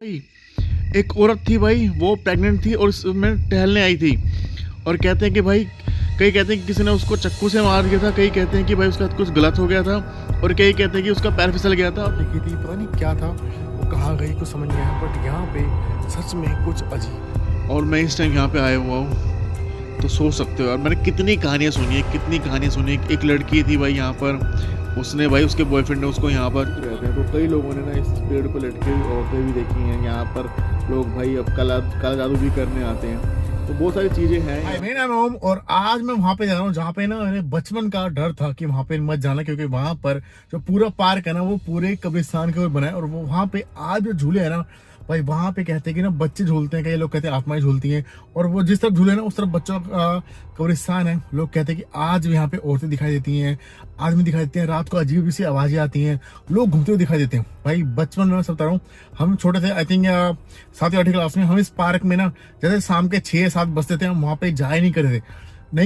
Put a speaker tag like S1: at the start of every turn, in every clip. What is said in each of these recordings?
S1: भाई, एक औरत थी भाई, वो प्रेग्नेंट थी और उसमें टहलने आई थी। और कहते हैं कि भाई, कई कहते हैं कि किसी ने उसको चाकू से मार दिया था, कई कहते हैं कि भाई उसका कुछ गलत हो गया था, और कई कहते हैं कि उसका पैर फिसल गया था।
S2: लिखी थी, पता नहीं क्या था, वो कहाँ गई कुछ समझ नहीं आया, बट यहाँ पे सच में कुछ अजीब।
S1: और मैं इस टाइम यहाँ पे आया हुआ हूँ, तो सोच सकते हो यार, मैंने कितनी कहानियाँ सुनी है। एक लड़की थी भाई यहाँ पर, उसने भाई, उसके बॉयफ्रेंड ने उसको यहाँ पर रहते हैं, तो कई लोगों ने ना इस पेड़ पर लटके औरतें भी देखी हैं यहाँ पर। लोग भाई अब काला जादू भी करने आते हैं, तो बहुत सारी चीजें हैं।
S2: मेरा नाम, और आज मैं वहां पे जा रहा हूँ जहाँ पे ना मेरे बचपन का डर था कि वहां पे मत जाना, क्योंकि वहां पर जो पूरा पार्क है ना वो पूरे कब्रिस्तान के ऊपर बना है। और वो वहां पे आज जो झूले है ना भाई, वहां पे कहते हैं कि ना बच्चे झूलते हैं, कई लोग कहते हैं आत्माएं झूलती हैं। और वो जिस तरफ झूले ना उस तरफ बच्चों का कब्रिस्तान है। लोग कहते हैं कि आज भी यहाँ पे औरतें दिखाई देती हैं, आदमी दिखाई देते हैं, रात को अजीब सी आवाजें आती हैं, लोग घूमते हुए दिखाई देते हैं। भाई बचपन में मैं सब बता रहा हूँ, हम छोटे थे, आई थिंक 7वीं 8वीं क्लास में, हम इस पार्क में ना जैसे शाम के 6-7 बजते थे, हम वहाँ पे जाया नहीं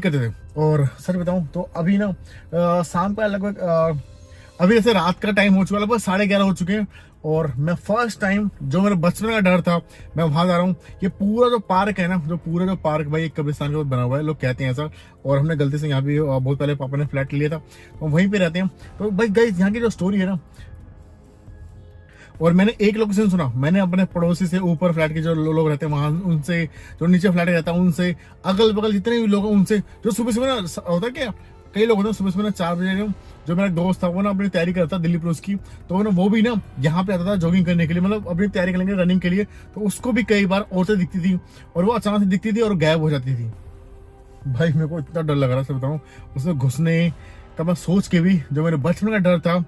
S2: करते थे। और सच बताऊं तो अभी ना शाम का लगभग अभी जैसे रात का टाइम हो चुका, लगभग 11:30 हो चुके हैं। और मैं फर्स्ट टाइम, जो मेरे बचपन का डर था, मैं वहां जा रहा हूँ। ये पूरा जो पार्क है ना, जो पार्क भाई एक कब्रिस्तान के ऊपर बना हुआ है, लोग कहते हैं ऐसा। और हमने गलती से यहाँ भी बहुत पहले पापा ने फ्लैट लिया था, तो वहीं पे रहते हैं। तो भाई गाइस, यहाँ की जो स्टोरी है ना, और मैंने एक लोकेशन सुना, मैंने अपने पड़ोसी से, ऊपर फ्लैट के जो लोग रहते हैं वहां उनसे, जो नीचे फ्लैट रहता है उनसे, अगल बगल जितने भी लोग हैं उनसे, जो सुबह सुबह ना होता है क्या, कई लोग होते हैं सुबह सुबह ना 4 बजे, जो मेरा दोस्त था वो ना अपनी तैयारी करता दिल्ली पुलिस की, तो वो भी ना यहाँ पे आता था जॉगिंग करने के लिए, मतलब अपनी तैयारी करेंगे रनिंग के लिए। तो उसको भी कई बार औरतें दिखती थी, और वो अचानक से दिखती थी और गायब हो जाती थी। भाई मेरे को इतना डर लग रहा था, बताऊं, उसमें घुसने का मैं सोच के भी, जो मेरे बचपन का डर था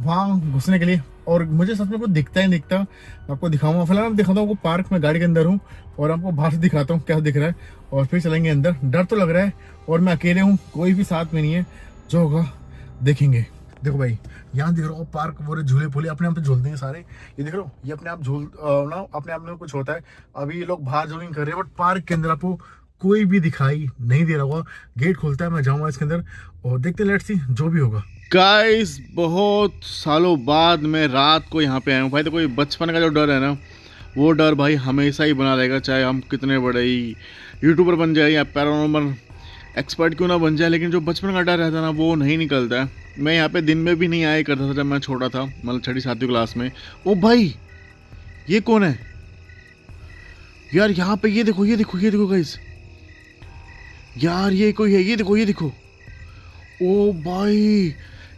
S2: वहां घुसने के लिए। और मुझे सच में कुछ दिखता ही नहीं दिखता, मैं आपको दिखाऊंगा, फिलहाल मैं दिखाता हूँ वो पार्क में गाड़ी के अंदर हूँ, और आपको बाहर से दिखाता हूँ क्या दिख रहा है, और फिर चलेंगे अंदर। डर तो लग रहा है, और मैं अकेले हूँ, कोई भी साथ में नहीं है, जो होगा देखेंगे। देखो भाई, यहाँ देख रहा हूँ पार्क, वो झूले फूले अपने आप पे झूलते हैं सारे, ये देख रहे हो, ये अपने आप ना अपने आप में कुछ होता है। अभी ये लोग बाहर जॉगिंग कर रहे हैं, बट पार्क के अंदर आपको कोई भी दिखाई नहीं दे रहा होगा। गेट खुलता है, मैं जाऊंगा इसके अंदर और देखते हैं, लेट्स सी जो भी होगा।
S1: गाइस, बहुत सालों बाद मैं रात को यहाँ पे आया हूँ भाई। तो कोई बचपन का जो डर है ना, वो डर भाई हमेशा ही बना रहेगा, चाहे हम कितने बड़े ही यूट्यूबर बन जाए या पैरानॉर्मल एक्सपर्ट क्यों ना बन जाए, लेकिन जो बचपन का डर रहता है ना, वो नहीं निकलता है। मैं यहाँ पे दिन में भी नहीं आया करता था जब मैं छोटा था, मतलब 6वीं 7वीं क्लास में। ओ भाई, ये कौन है यार यहाँ पे? ये देखो गाइस, यार ये कोई है, ये देखो। ओ भाई,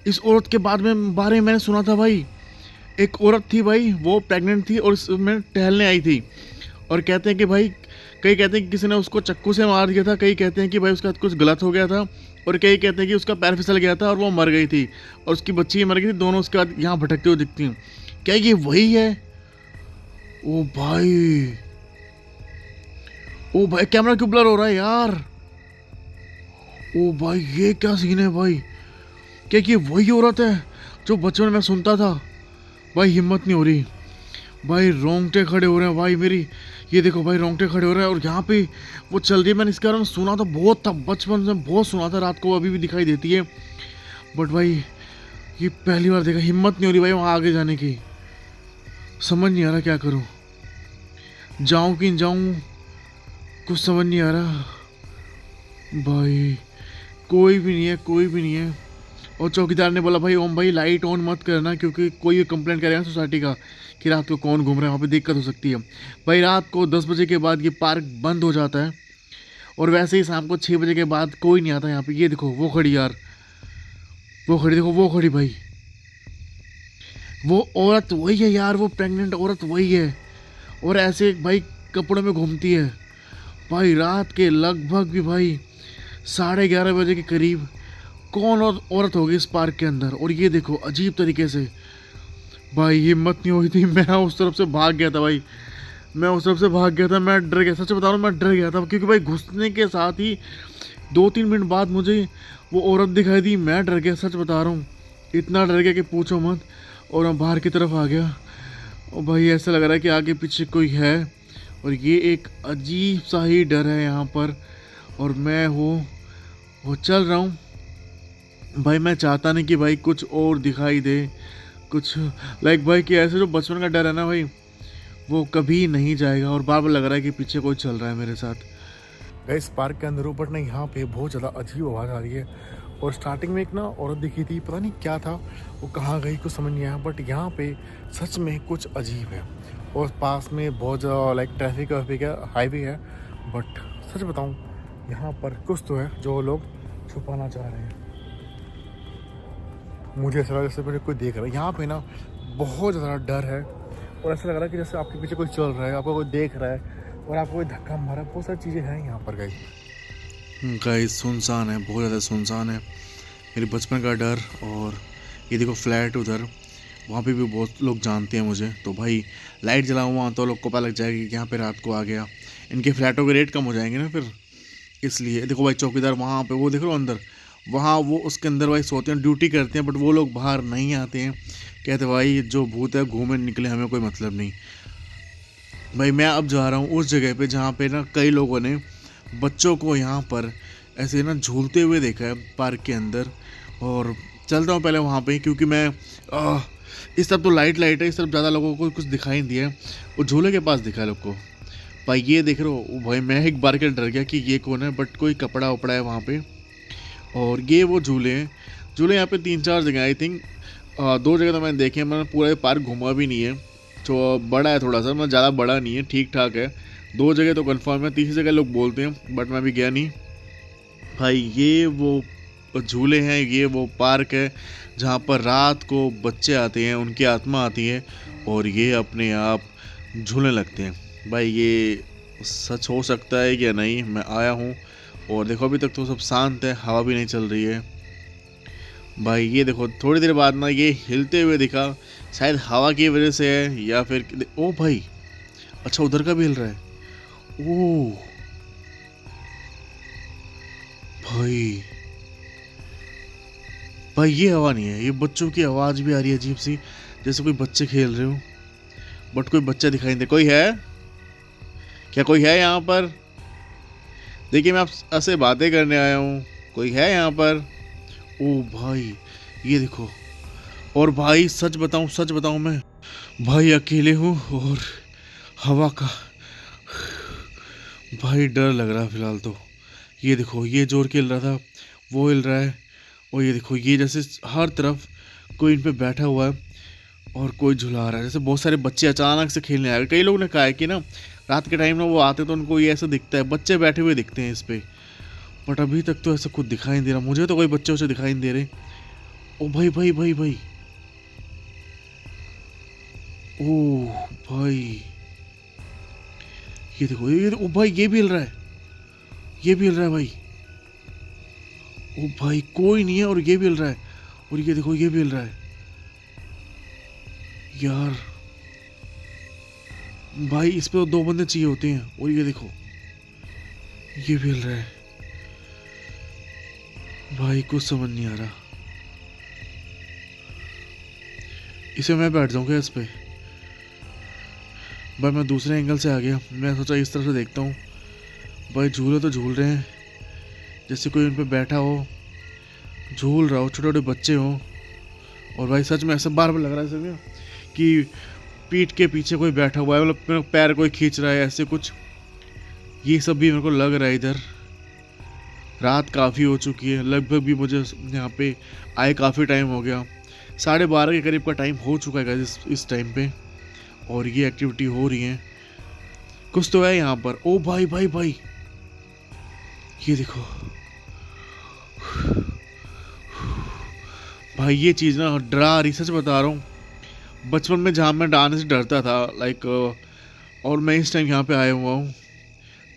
S1: इस औरत के बारे में मैंने सुना था भाई। एक औरत थी भाई, वो प्रेग्नेंट थी और उसमें टहलने आई थी। और कहते हैं कि भाई, कई कहते हैं कि किसी ने उसको चाकू से मार दिया था, कई कहते हैं कि भाई उसका कुछ गलत हो गया था, और कई कहते हैं कि उसका पैर फिसल गया था और वो मर गई थी, और उसकी बच्ची मर गई थी। दोनों उसके बाद यहाँ भटकते हुए दिखती हैं। क्या ये वही है? ओ भाई, ओ भाई, कैमरा क्यों ब्लर हो रहा है यार? ओ भाई, ये क्या सीन है भाई? क्या ये वही औरत है जो बचपन में सुनता था? भाई हिम्मत नहीं हो रही भाई, रोंगटे खड़े हो रहे हैं भाई मेरी। ये देखो भाई, रोंगटे खड़े हो रहे हैं, और यहाँ पे वो चल रही है। मैंने इसके बारे में सुना था, बहुत था बचपन में, बहुत सुना था, रात को अभी भी दिखाई देती है। बट भाई ये पहली बार देखा, हिम्मत नहीं हो रही भाई वहाँ आगे जाने की। समझ नहीं आ रहा क्या करूँ, जाऊँ कि जाऊँ, कुछ समझ नहीं आ रहा भाई। कोई भी नहीं है। और चौकीदार ने बोला भाई, ओम भाई लाइट ऑन मत करना, क्योंकि कोई कंप्लेंट करेगा सोसाइटी का कि रात को कौन घूम रहा है, वहाँ पे दिक्कत हो सकती है। भाई रात को 10 बजे के बाद ये पार्क बंद हो जाता है, और वैसे ही शाम को 6 बजे के बाद कोई नहीं आता यहाँ पे। ये देखो वो खड़ी यार, वो खड़ी, देखो वो खड़ी भाई, वो औरत वही है यार, वो प्रेग्नेंट औरत वही है, और ऐसे भाई कपड़ों में घूमती है भाई। रात के लगभग भी भाई 11:30 बजे के करीब कौन और औरत होगी इस पार्क के अंदर? और ये देखो अजीब तरीके से भाई, हिम्मत नहीं हुई थी, मैं उस तरफ से भाग गया था भाई, मैं उस तरफ से भाग गया था। मैं डर गया, सच बता रहा हूँ, मैं डर गया था, क्योंकि भाई घुसने के साथ ही 2-3 मिनट बाद मुझे वो औरत दिखाई दी। मैं डर गया, सच बता रहा हूँ, इतना डर गया कि पूछो मत। और मैं बाहर की तरफ आ गया, और भाई ऐसा लग रहा है कि आगे पीछे कोई है, और ये एक अजीब सा ही डर है यहाँ पर। और मैं वो चल रहा हूँ भाई, मैं चाहता नहीं कि भाई कुछ और दिखाई दे, कुछ लाइक भाई कि ऐसे जो बचपन का डर है ना भाई, वो कभी नहीं जाएगा और बार बार लग रहा है कि पीछे कोई चल रहा है मेरे साथ।
S2: इस पार्क के अंदर ऊपर ना यहाँ पे बहुत ज़्यादा अजीब आवाज़ आ रही है। और स्टार्टिंग में एक ना औरत दिखी थी, पता नहीं क्या था, वो कहाँ गई कुछ समझ नहीं आया। बट यहाँ पे सच में कुछ अजीब है। और पास में बहुत ज़्यादा लाइक ट्रैफिक है, हाईवे है। बट सच बताऊँ, यहाँ पर कुछ तो है जो लोग छुपाना चाह रहे हैं। मुझे ऐसा लगा जैसे मुझे कोई देख रहा है। यहाँ पे ना बहुत ज़्यादा डर है और ऐसा लग रहा है कि जैसे आपके पीछे कोई चल रहा है, आपको कोई देख रहा है और आपको कोई धक्का मारा। बहुत सारी चीज़ें हैं यहाँ पर
S1: गाइस सुनसान है, बहुत ज़्यादा सुनसान है। मेरे बचपन का डर। और ये देखो फ्लैट उधर, वहाँ पे भी बहुत लोग जानते हैं मुझे। तो भाई लाइट जलाऊँ वहाँ तो लोग को पता लग जाएगा कि यहाँ पे रात को आ गया। इनके फ्लैटों के रेट कम हो जाएंगे ना फिर, इसलिए। देखो भाई चौकीदार वहाँ पे, वो देख लो अंदर, वहाँ वो उसके अंदर भाई सोते हैं, ड्यूटी करते हैं। बट वो लोग बाहर नहीं आते हैं, कहते भाई जो भूत है घूमे निकले, हमें कोई मतलब नहीं। भाई मैं अब जा रहा हूँ उस जगह पे जहाँ पे ना कई लोगों ने बच्चों को यहाँ पर ऐसे ना झूलते हुए देखा है पार्क के अंदर। और चलता हूँ पहले वहाँ पे, क्योंकि मैं इस तरफ तो लाइट है, इस तरफ ज़्यादा लोगों को कुछ दिखाई नहीं दिया। वो झूले के पास दिखा है लोग को। भाई ये देख रहे हो भाई, मैं एक बार के डर गया कि ये कौन है। बट कोई कपड़ा वपड़ा है वहाँ पे। और ये वो झूले हैं। झूले यहाँ पे 3-4 जगह, आई थिंक 2 जगह तो मैंने देखे हैं। मैंने पूरा पार्क घूमा भी नहीं है, तो बड़ा है थोड़ा सा, मतलब ज़्यादा बड़ा नहीं है, ठीक ठाक है। 2 जगह तो कंफर्म है, तीसरी जगह लोग बोलते हैं बट मैं भी गया नहीं। भाई ये वो झूले हैं, ये वो पार्क है जहाँ पर रात को बच्चे आते हैं, उनकी आत्मा आती है और ये अपने आप झूलने लगते हैं। भाई ये सच हो सकता है या नहीं, मैं आया हूँ और देखो अभी तक तो सब शांत है, हवा भी नहीं चल रही है। भाई ये देखो थोड़ी देर बाद ना ये हिलते हुए दिखा, शायद हवा की वजह से है या फिर ओ भाई, अच्छा उधर का भी हिल रहा है। ओ भाई भाई ये हवा नहीं है, ये बच्चों की आवाज़ भी आ रही है अजीब सी, जैसे कोई बच्चे खेल रहे हो। बट कोई बच्चा दिखाई नहीं दे। कोई है क्या? कोई है यहाँ पर? देखिए मैं आपसे बातें करने आया हूँ, कोई है यहाँ पर? ओ भाई ये देखो। और भाई सच बताऊँ मैं भाई अकेले हूँ और हवा का भाई डर लग रहा है फिलहाल तो। ये देखो ये जोर के हिल रहा था, वो हिल रहा है। और ये देखो ये जैसे हर तरफ कोई इन पे बैठा हुआ है और कोई झुला रहा है, जैसे बहुत सारे बच्चे अचानक से खेलने आ गए। कई लोगों ने कहा है कि ना रात के टाइम ना वो आते तो उनको ये ऐसा दिखता है, बच्चे बैठे हुए दिखते हैं इस पे। बट अभी तक तो ऐसा कुछ दिखाई नहीं दे रहा मुझे, तो कोई बच्चे उसे दिखाई नहीं दे रहे। ओ भाई भाई भाई भाई, ओ भाई ये देखो ये, ओ भाई ये भी हिल रहा है, ये भी हिल रहा है भाई। ओ भाई कोई नहीं है और ये भी हिल रहा है। और ये देखो ये भी हिल रहा है यार। भाई इस पे तो 2 बंदे चाहिए होते हैं। और ये देखो ये भी हिल रहा है। भाई कुछ समझ नहीं आ रहा, इसे मैं बैठ जाऊंगा इस पे। भाई मैं दूसरे एंगल से आ गया, मैं सोचा इस तरफ से देखता हूँ। भाई झूले तो झूल रहे हैं जैसे कोई उन पे बैठा हो, झूल रहा हो, छोटे छोटे बच्चे हों। और भाई सच में ऐसा बार बार लग रहा है सर कि पीठ के पीछे कोई बैठा हुआ है, मतलब पैर कोई खींच रहा है ऐसे कुछ। ये सब भी मेरे को लग रहा है। इधर रात काफ़ी हो चुकी है, लगभग भी मुझे यहाँ पे आए काफ़ी टाइम हो गया, 12:30 के करीब का टाइम हो चुका है इस टाइम पे। और ये एक्टिविटी हो रही है, कुछ तो है यहाँ पर। ओ भाई भाई भाई ये देखो भाई, ये चीज़ ना डरा रही, सच बता रहा हूँ। बचपन में जहाँ मैं डालने से डरता था लाइक, और मैं इस टाइम यहाँ पे आया हुआ हूँ,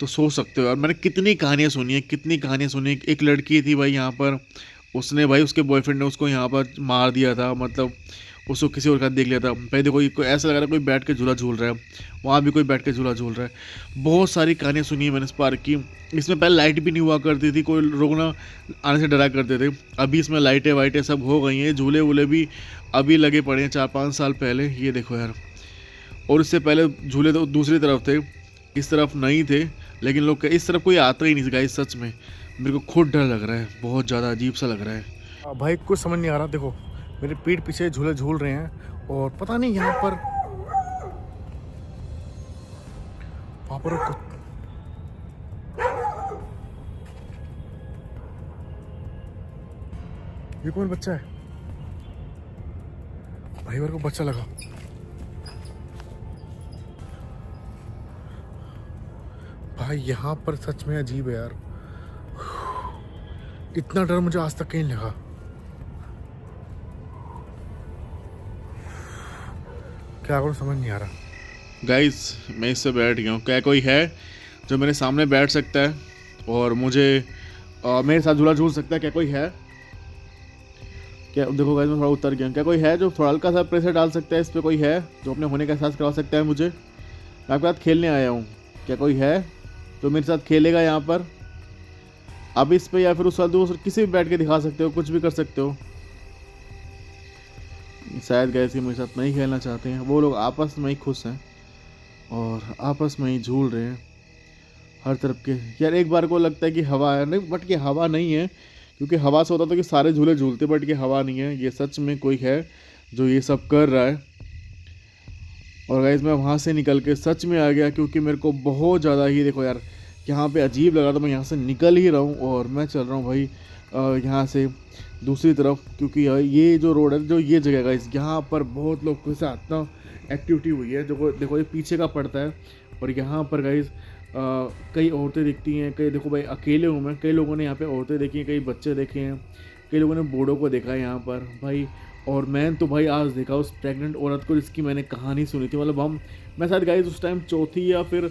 S1: तो सोच सकते हो। और मैंने कितनी कहानियाँ सुनी है। एक लड़की थी भाई यहाँ पर, उसने भाई उसके बॉयफ्रेंड ने उसको यहाँ पर मार दिया था, मतलब उसको किसी और का देख लिया था। भाई देखो कोई ऐसा लग रहा है कोई बैठ के झूला झूल रहा है, वहाँ भी कोई बैठ के झूला झूल रहा है। बहुत सारी कहानियाँ सुनी है मैंने इस पार्क की। इसमें पहले लाइट भी नहीं हुआ करती थी, कोई लोग ना आने से डरा करते थे। अभी इसमें लाइटें वाइटें सब हो गई हैं, झूले वूले भी अभी लगे पड़े हैं 4-5 साल पहले। ये देखो यार, और इससे पहले झूले तो दूसरी तरफ थे, इस तरफ नहीं थे। लेकिन लोग इस तरफ कोई आता ही नहीं गाइस। सच में मेरे को खुद डर लग रहा है, बहुत ज़्यादा अजीब सा लग रहा है।
S2: भाई कुछ समझ नहीं आ रहा। देखो मेरे पीठ पीछे झूले झूल रहे हैं और पता नहीं यहाँ पर वहां पर ये कौन बच्चा है भाई, मेरे को बच्चा लगा। भाई यहाँ पर सच में अजीब है यार, इतना डर मुझे आज तक कहीं नहीं लगा। क्या करूं समझ नहीं आ रहा।
S1: गाइस मैं इससे बैठ गया हूँ, क्या कोई है जो मेरे सामने बैठ सकता है और मुझे मेरे साथ झूला झूल सकता है? क्या कोई है? क्या देखो गाइस मैं थोड़ा उतर गया हूँ। क्या कोई है जो थोड़ा हल्का सा प्रेशर डाल सकता है इस पर? कोई है जो अपने होने का एहसास करवा सकता है मुझे? मैं आपके साथ खेलने आया हूँ, क्या कोई है जो मेरे साथ खेलेगा यहाँ पर? अब इस पे या फिर उस साल दूसरे किसी भी बैठ के दिखा सकते हो, कुछ भी कर सकते हो। शायद गाइस ये मेरे साथ नहीं खेलना चाहते हैं, वो लोग आपस में ही खुश हैं और आपस में ही झूल रहे हैं हर तरफ के। यार एक बार को लगता है कि हवा है, नहीं बट ये हवा नहीं है, क्योंकि हवा से होता तो कि सारे झूले झूलते, बट ये हवा नहीं है, ये सच में कोई है जो ये सब कर रहा है। और गाइस मैं वहाँ से निकल के सच में आ गया, क्योंकि मेरे को बहुत ज़्यादा ही देखो यार यहाँ पे अजीब लगा, तो मैं यहाँ से निकल ही रहा हूँ और मैं चल रहा हूँ भाई यहाँ से दूसरी तरफ, क्योंकि ये जो रोड है, जो ये जगह गाइस, यहाँ पर बहुत लोग के साथ ना एक्टिविटी हुई है। जो देखो ये पीछे का पड़ता है और यहाँ पर गाइस कई औरतें दिखती हैं, कई देखो भाई अकेले हूँ मैं, कई लोगों ने यहाँ पे औरतें देखी हैं, कई बच्चे देखे हैं, कई लोगों ने बूढ़ों को देखा है यहाँ पर भाई। और मैं तो भाई आज देखा उस प्रेग्नेंट औरत को जिसकी मैंने कहानी सुनी थी, मतलब मैं शायद गाइस उस टाइम चौथी या फिर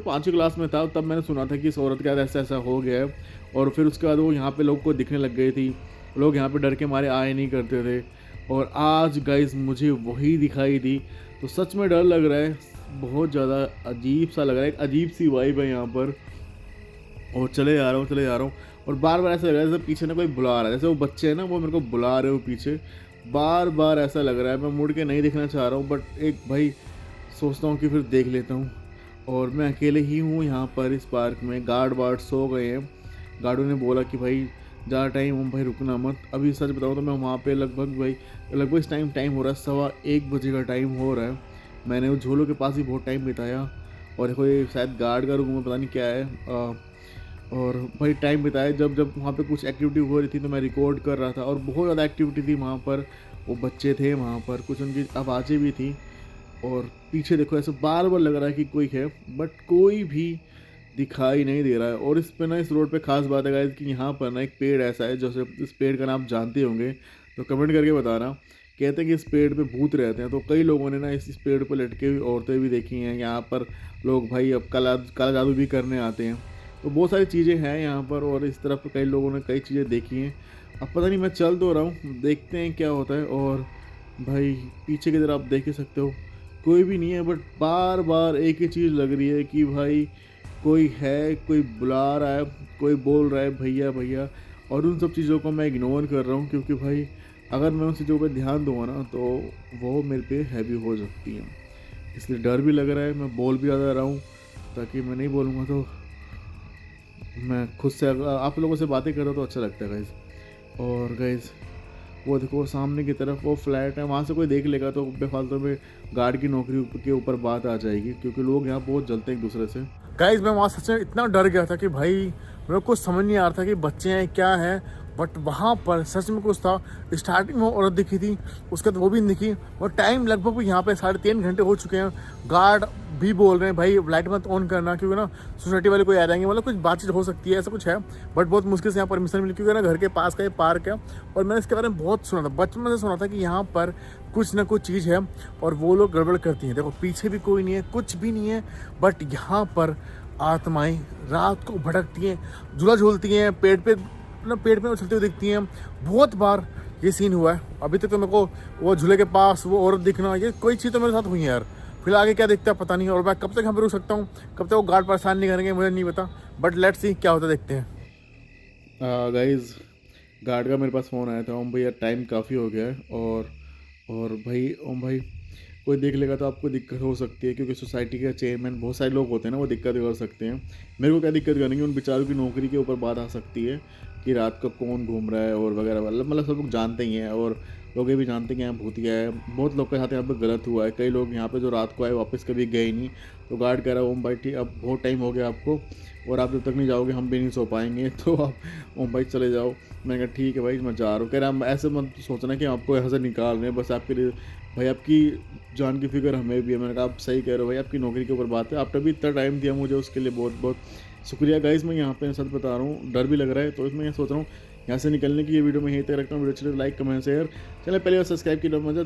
S1: पाँचवीं क्लास में था, तब मैंने सुना था कि इस औरत का ऐसा ऐसा हो गया है। और फिर उसके बाद वो यहाँ पे लोग को दिखने लग गई थी, लोग यहाँ पे डर के मारे आए नहीं करते थे, और आज गाइस मुझे वही दिखाई दी, तो सच में डर लग रहा है, बहुत ज़्यादा अजीब सा लग रहा है, एक अजीब सी वाइब है यहाँ पर। और चले जा रहा हूँ और बार बार ऐसा लग रहा है जैसे पीछे ना कोई बुला रहा है, जैसे वो बच्चे हैं ना वो मेरे को बुला रहे हो पीछे, बार बार ऐसा लग रहा है। मैं मुड़ के नहीं देखना चाह रहा हूँ, बट एक भाई सोचता हूँ कि फिर देख लेता हूँ। और मैं अकेले ही हूँ यहाँ पर इस पार्क में, गार्ड वार्ड सो गए हैं, गार्डों ने बोला कि भाई ज़्यादा टाइम हम भाई रुकना मत। अभी सच बताऊँ तो मैं वहाँ पे लगभग इस टाइम हो रहा है 1:15 बजे का टाइम हो रहा है। मैंने उस झूलों के पास ही बहुत टाइम बिताया, और देखो ये शायद गार्ड का रूम है, पता नहीं क्या है। और भाई टाइम बिताया, जब वहाँ पे कुछ एक्टिविटी हो रही थी तो मैं रिकॉर्ड कर रहा था, और बहुत ज़्यादा एक्टिविटी थी वहाँ पर, वो बच्चे थे वहाँ पर, कुछ उनकी आवाज़ें भी थी। और पीछे देखो ऐसे बार बार लग रहा है कि कोई है, बट कोई भी दिखाई नहीं दे रहा है। और इस पे ना, इस रोड पे खास बात है गाइस कि यहाँ पर ना एक पेड़ ऐसा है, जैसे इस पेड़ का नाम जानते होंगे तो कमेंट करके बताना। कहते हैं कि इस पेड़ पे भूत रहते हैं, तो कई लोगों ने ना इस पेड़ पर लटके हुई औरतें भी देखी हैं। यहाँ पर लोग भाई अब काला जादू भी करने आते हैं, तो बहुत सारी चीज़ें हैं यहाँ पर, और इस तरफ कई लोगों ने कई चीज़ें देखी हैं। अब पता नहीं, मैं चल तो रहा हूँ, देखते हैं क्या होता है। और भाई पीछे की तरफ आप देख ही सकते हो कोई भी नहीं है, बट बार बार एक ही चीज़ लग रही है कि भाई कोई है, कोई बुला रहा है, कोई बोल रहा है भैया भैया। और उन सब चीज़ों को मैं इग्नोर कर रहा हूँ, क्योंकि भाई अगर मैं उन चीज़ों पर ध्यान दूँगा ना तो वो मेरे पे हैवी हो सकती हैं, इसलिए डर भी लग रहा है। मैं बोल भी ज़्यादा रहा हूँ, ताकि मैं नहीं बोलूँगा तो मैं खुद से आप लोगों से बातें कर रहा हूँ तो अच्छा लगता है गाइज़। और गाइज़ वो देखो सामने की तरफ वो फ्लैट है, वहाँ से कोई देख लेगा तो बेफालतू में गार्ड की नौकरी के ऊपर बात आ जाएगी, क्योंकि लोग यहाँ बहुत जलते हैं एक दूसरे से। गाइज़ मैं वहाँ सच में इतना डर गया था कि भाई मेरे को कुछ समझ नहीं आ रहा था कि बच्चे हैं क्या हैं, बट वहाँ पर सच में कुछ था। स्टार्टिंग में औरत दिखी थी, उसके बाद वो भी नहीं दिखी, और टाइम लगभग यहाँ पे 3.5 घंटे हो चुके हैं। गार्ड भी बोल रहे हैं भाई लाइट मत ऑन करना, क्योंकि ना सोसाइटी वाले कोई आ जाएंगे, मतलब कुछ बातचीत हो सकती है, ऐसा कुछ है। बट बहुत मुश्किल से यहाँ परमिशन मिली, क्योंकि ना घर के पास का ये पार्क है, और मैंने इसके बारे में बहुत सुना था, बचपन से सुना था कि यहाँ पर कुछ ना कुछ चीज़ है और वो लोग गड़बड़ करती हैं। देखो पीछे भी कोई नहीं है, कुछ भी नहीं है, बट यहाँ पर आत्माएं रात को भटकती हैं, झूला झूलती हैं, पेड़ पे उछलती हुई दिखती हैं। बहुत बार ये सीन हुआ है। अभी तक तो मेरे को वो झूले के पास वो औरत दिखना, ये कोई चीज़ तो मेरे साथ हुई है यार। फिलहाल आगे क्या दिखता है पता नहीं, और मैं कब तक यहाँ पे रुक सकता हूँ, कब तक वो गार्ड परेशान नहीं करेंगे मुझे नहीं पता, बट लेट्स सी क्या होता है, देखते हैं। गाइज गार्ड का मेरे पास फ़ोन आया था, ओम भैया टाइम काफ़ी हो गया है, और भाई ओम भाई कोई देख लेगा तो आपको दिक्कत हो सकती है, क्योंकि सोसाइटी के चेयरमैन बहुत सारे लोग होते हैं ना, वो दिक्कत कर सकते हैं। मेरे को क्या दिक्कत करनी है, उन बेचारों की नौकरी के ऊपर बात आ सकती है कि रात को कौन घूम रहा है और वगैरह, मतलब सब लोग जानते ही हैं। और लोग ये भी जानते हैं कि यहाँ भूतिया है। बहुत लोग के साथ यहाँ पे गलत हुआ है, कई लोग यहाँ पे जो रात को आए वापस कभी गए नहीं। तो गार्ड कह रहा है ओम भाई ठीक, अब बहुत टाइम हो गया आपको, और आप जब तक नहीं जाओगे हम भी नहीं सो पाएंगे, तो आप ओम भाई चले जाओ। मैंने कहा ठीक है भाई मैं जा रहा हूँ। कह रहा ऐसे मत सोचना कि आपको यहाँ से निकाल रहे हैं, बस आपके लिए भाई आपकी जान की फिक्र हमें भी है। मैंने कहा आप सही कह रहे हो भाई, आपकी नौकरी के ऊपर बात है, आपने भी इतना टाइम दिया मुझे, उसके लिए बहुत बहुत शुक्रिया गाइस। मैं यहाँ पे सच बता रहा हूँ, डर भी लग रहा है, तो इसमें ये सोच रहा हूँ यहाँ से निकलने की। ये वीडियो मैं यहीं तक रखता हूँ, वीडियो अच्छी लाइक कमेंट शेयर, चले पहले सब्सक्राइब की मजा।